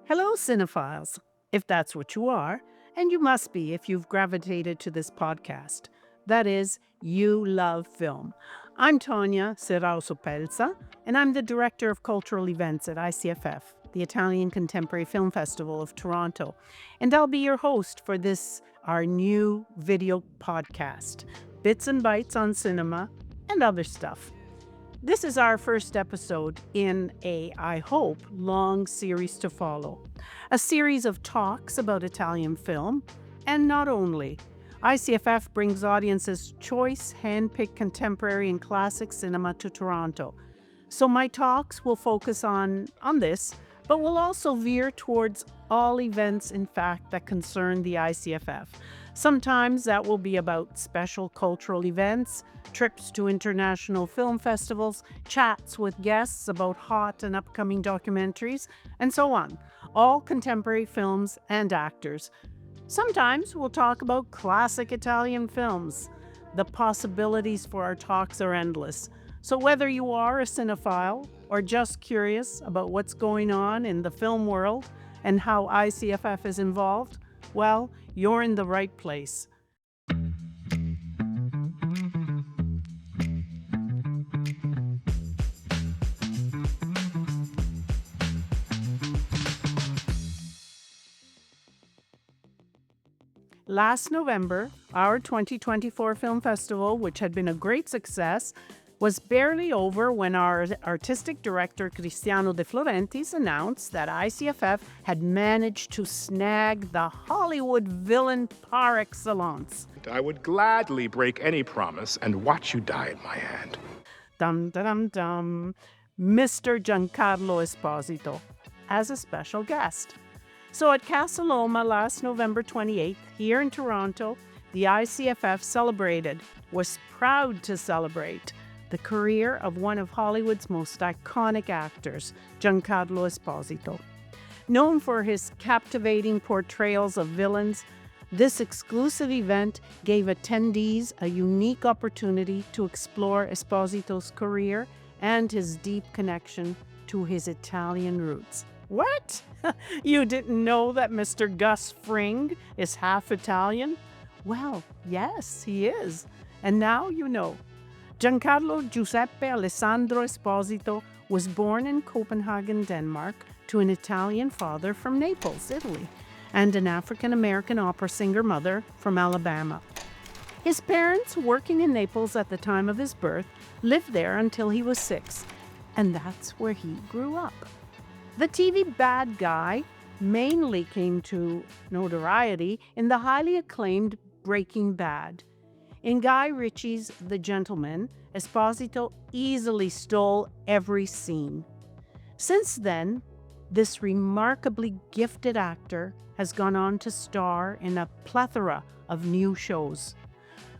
Hello, cinephiles, if that's what you are, and you must be if you've gravitated to this podcast. That is, you love film. I'm Tonia Serrao Soppelsa, and I'm the Director of Cultural Events at ICFF, the Italian Contemporary Film Festival of Toronto, and I'll be your host for this, our new video podcast, Bits and Bites on Cinema and other stuff. This is our first episode in I hope, long series to follow. A series of talks about Italian film, and not only. ICFF brings audiences choice, hand-picked contemporary and classic cinema to Toronto. So my talks will focus on this, but will also veer towards all events, in fact, that concern the ICFF. Sometimes that will be about special cultural events, trips to international film festivals, chats with guests about hot and upcoming documentaries, and so on. All contemporary films and actors. Sometimes we'll talk about classic Italian films. The possibilities for our talks are endless. So whether you are a cinephile or just curious about what's going on in the film world and how ICFF is involved, well, you're in the right place. Last November, our 2024 film festival, which had been a great success, was barely over when our artistic director Cristiano De Florentis announced that ICFF had managed to snag the Hollywood villain par excellence. I would gladly break any promise and watch you die in my hand. Dum dum dum, Mr. Giancarlo Esposito, as a special guest. So at Casa Loma last November 28th, here in Toronto, the ICFF was proud to celebrate the career of one of Hollywood's most iconic actors, Giancarlo Esposito. Known for his captivating portrayals of villains, this exclusive event gave attendees a unique opportunity to explore Esposito's career and his deep connection to his Italian roots. What? You didn't know that Mr. Gus Fring is half Italian? Well, yes, he is. And now you know. Giancarlo Giuseppe Alessandro Esposito was born in Copenhagen, Denmark, to an Italian father from Naples, Italy, and an African-American opera singer mother from Alabama. His parents, working in Naples at the time of his birth, lived there until he was 6, and that's where he grew up. The TV bad guy mainly came to notoriety in the highly acclaimed Breaking Bad. In Guy Ritchie's The Gentleman, Esposito easily stole every scene. Since then, this remarkably gifted actor has gone on to star in a plethora of new shows.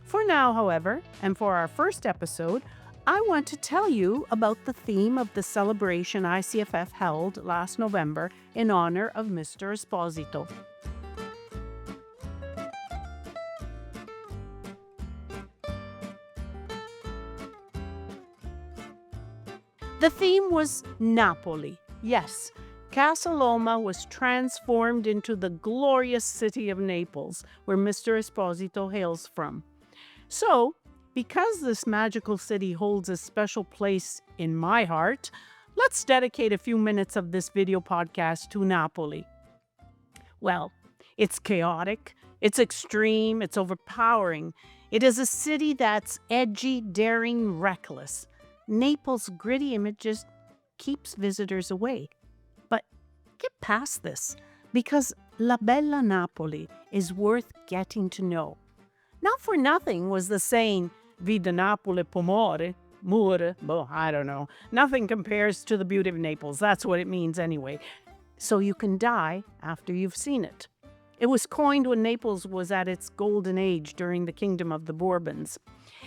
For now, however, and for our first episode, I want to tell you about the theme of the celebration ICFF held last November in honor of Mr. Esposito. The theme was Napoli. Yes, Casa Loma was transformed into the glorious city of Naples, where Mr. Esposito hails from. So, because this magical city holds a special place in my heart, let's dedicate a few minutes of this video podcast to Napoli. Well, it's chaotic, it's extreme, it's overpowering. It is a city that's edgy, daring, reckless. Naples' gritty image just keeps visitors away. But get past this, because La Bella Napoli is worth getting to know. Not for nothing was the saying, Vide Napoli pomore, mure, well, I don't know. Nothing compares to the beauty of Naples. That's what it means anyway. So you can die after you've seen it. It was coined when Naples was at its golden age during the kingdom of the Bourbons.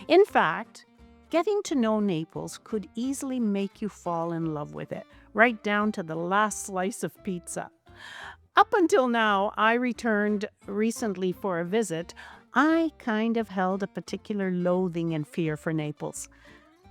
In fact, getting to know Naples could easily make you fall in love with it, right down to the last slice of pizza. Up until now, I returned recently for a visit. I kind of held a particular loathing and fear for Naples.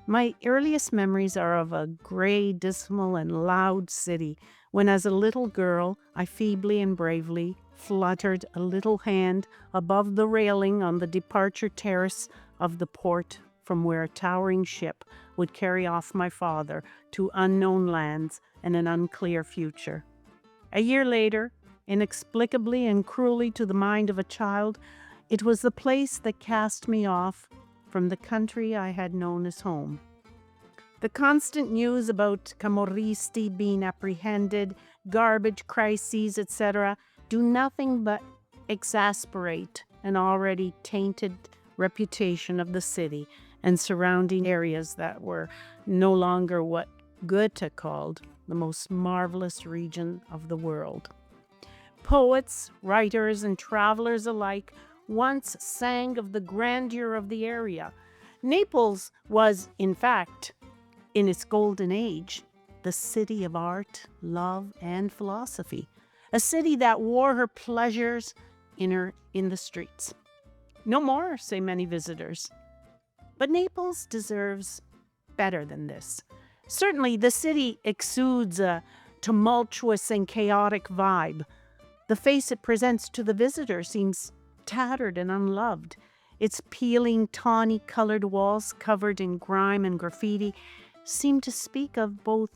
My earliest memories are of a gray, dismal, and loud city when as a little girl I feebly and bravely fluttered a little hand above the railing on the departure terrace of the port from where a towering ship would carry off my father to unknown lands and an unclear future. A year later, inexplicably and cruelly to the mind of a child, it was the place that cast me off from the country I had known as home. The constant news about Camorristi being apprehended, garbage crises, etc., do nothing but exasperate an already tainted reputation of the city and surrounding areas that were no longer what Goethe called the most marvelous region of the world. Poets, writers, and travelers alike once sang of the grandeur of the area. Naples was, in fact, in its golden age, the city of art, love, and philosophy, a city that wore her pleasures in the streets. No more, say many visitors. But Naples deserves better than this. Certainly, the city exudes a tumultuous and chaotic vibe. The face it presents to the visitor seems tattered and unloved. Its peeling, tawny-colored walls covered in grime and graffiti seem to speak of both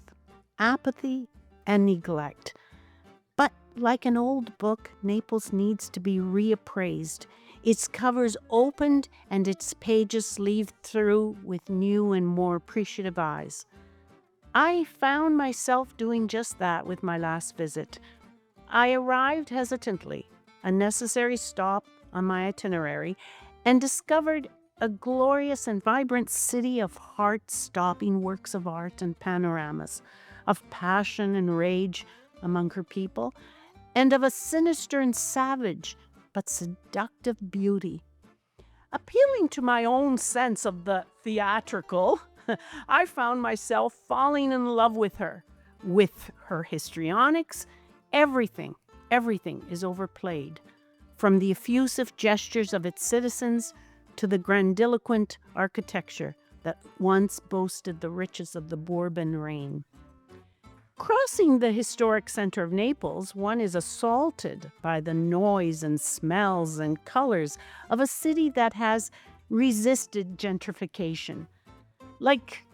apathy and neglect. But like an old book, Naples needs to be reappraised, its covers opened and its pages leafed through with new and more appreciative eyes. I found myself doing just that with my last visit. I arrived hesitantly, a necessary stop on my itinerary, and discovered a glorious and vibrant city of heart-stopping works of art and panoramas, of passion and rage among her people, and of a sinister and savage but seductive beauty. Appealing to my own sense of the theatrical, I found myself falling in love with her histrionics. Everything is overplayed, from the effusive gestures of its citizens to the grandiloquent architecture that once boasted the riches of the Bourbon reign. Crossing the historic center of Naples, one is assaulted by the noise and smells and colors of a city that has resisted gentrification. Like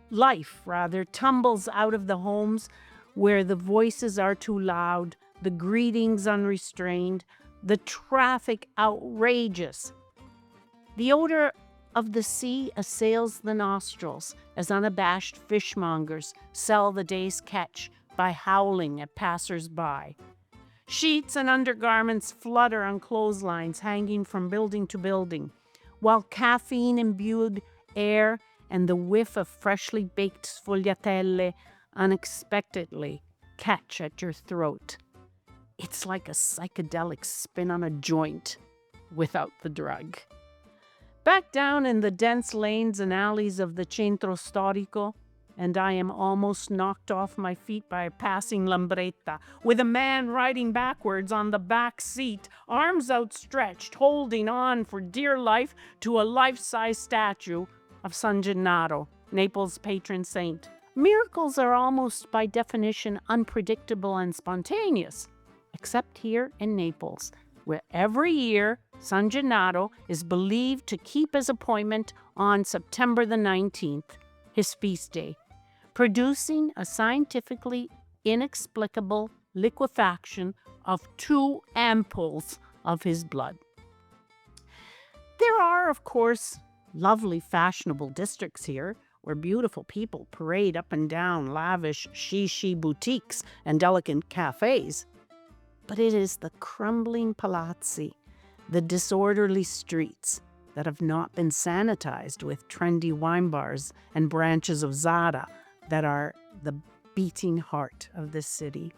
life, rather, tumbles out of the homes where the voices are too loud, the greetings unrestrained, the traffic outrageous. The odor of the sea assails the nostrils as unabashed fishmongers sell the day's catch by howling at passers-by. Sheets and undergarments flutter on clotheslines hanging from building to building, while caffeine-imbued air and the whiff of freshly baked sfogliatelle unexpectedly catch at your throat. It's like a psychedelic spin on a joint without the drug. Back down in the dense lanes and alleys of the Centro Storico, and I am almost knocked off my feet by a passing lambretta, with a man riding backwards on the back seat, arms outstretched, holding on for dear life to a life-size statue of San Gennaro, Naples' patron saint. Miracles are almost by definition unpredictable and spontaneous, except here in Naples, where every year San Gennaro is believed to keep his appointment on September the 19th, his feast day, producing a scientifically inexplicable liquefaction of 2 ampoules of his blood. There are, of course, lovely fashionable districts here, where beautiful people parade up and down lavish shishi boutiques and delicate cafes. But it is the crumbling palazzi, the disorderly streets that have not been sanitized with trendy wine bars and branches of Zara that are the beating heart of this city.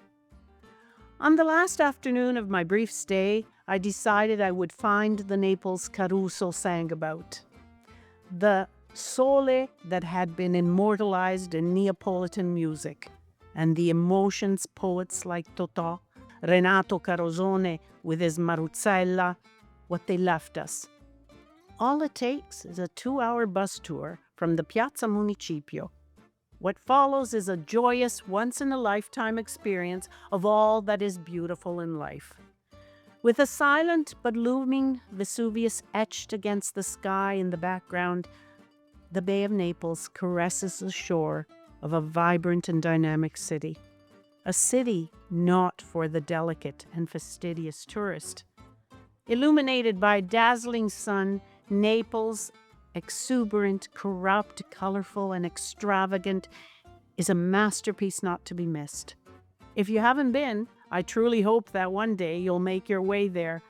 On the last afternoon of my brief stay, I decided I would find the Naples Caruso sang about. The sole that had been immortalized in Neapolitan music, and the emotions poets like Totò, Renato Carosone with his Maruzzella, what they left us. All it takes is a 2-hour bus tour from the Piazza Municipio, What follows is a joyous, once-in-a-lifetime experience of all that is beautiful in life. With a silent but looming Vesuvius etched against the sky in the background, the Bay of Naples caresses the shore of a vibrant and dynamic city. A city not for the delicate and fastidious tourist. Illuminated by dazzling sun, Naples, exuberant, corrupt, colorful, and extravagant, is a masterpiece not to be missed. If you haven't been, I truly hope that one day you'll make your way there.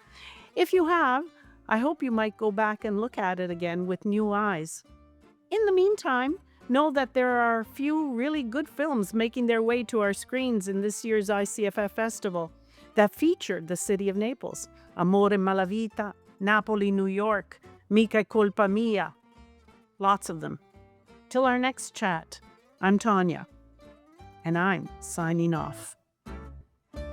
If you have, I hope you might go back and look at it again with new eyes. In the meantime, know that there are a few really good films making their way to our screens in this year's ICFF Festival that featured the city of Naples. Amore Malavita, Napoli, New York, Mica Colpa Mia. Lots of them. Till our next chat, I'm Tonia, and I'm signing off.